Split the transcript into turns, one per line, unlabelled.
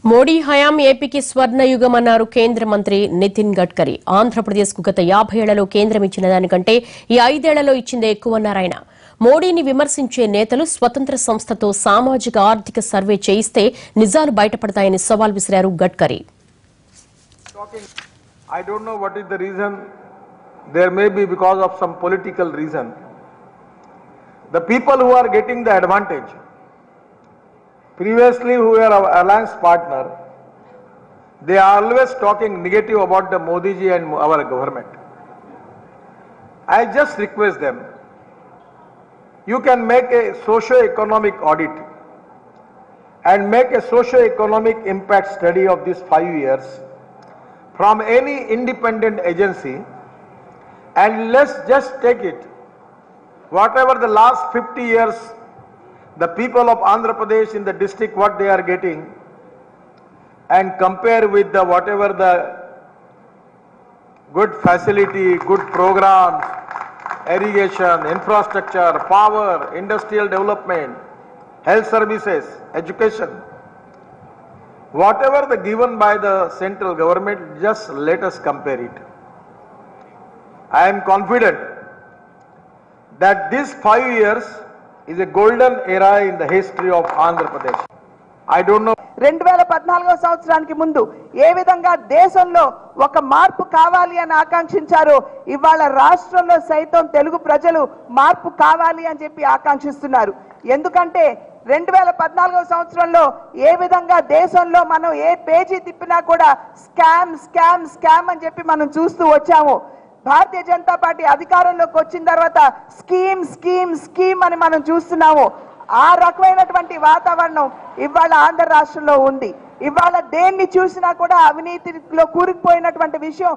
మోడీ హయాం ఏపీకి స్వర్ణయుగమన్నారు కేంద్ర మంత్రి నితిన్ గడ్కరీ. ఆంధ్రప్రదేశ్కు గత 50 ఏళ్లలో కేంద్రం ఇచ్చిన దానికంటే ఈ 5 ఏళ్లలో ఇచ్చిందే ఎక్కువన్నారు ఆయన. మోడీని విమర్శించే నేతలు స్వతంత్ర సంస్థతో సామాజిక ఆర్థిక సర్వే చేయిస్తే నిజాలు బయటపడతాయని సవాల్ విసిరారు Gadkari.
I don't know what is the reason. There may be because of some political reason. The people who are getting the advantage, previously who were our alliance partner, they are always talking negative about the Modi ji and our government. I just request them, you can make a socio-economic audit and make a socio-economic impact study of these 5 years from any independent agency, and let's just take it, whatever the last 50 years the people of Andhra Pradesh in the district what they are getting, and compare with the whatever the good facility, good programs, irrigation, infrastructure, power, industrial development, health services, education, whatever the given by the central government, just let us compare it. I am confident that these 5 years is a golden era in the history of Andhra Pradesh. I don't know.
2014 సంవత్సరానికి ముందు ఏ విధంగా దేశంలో ఒక మార్పు కావాలి అని ఆకాంక్షించారో ఇవాళ రాష్ట్రంలో సైతం తెలుగు ప్రజలు మార్పు కావాలి అని చెప్పి ఆకాంక్షిస్తున్నారు. ఎందుకంటే 2014 సంవత్సరంలో ఏ విధంగా దేశంలో మనం ఏ పేజీ తిప్పినా కూడా స్కామ్ స్కామ్ స్కామ్ అని చెప్పి మనం చూస్తూ వచ్చాము. భారతీయ జనతా పార్టీ అధికారంలోకి వచ్చిన తర్వాత స్కీమ్ స్కీమ్ స్కీమ్ అని మనం చూస్తున్నాము. ఆ రకమైనటువంటి వాతావరణం ఇవాళ ఆంధ్ర రాష్ట్రంలో ఉంది. ఇవాళ దేన్ని చూసినా కూడా అవినీతిలో కూరుకుపోయినటువంటి విషయం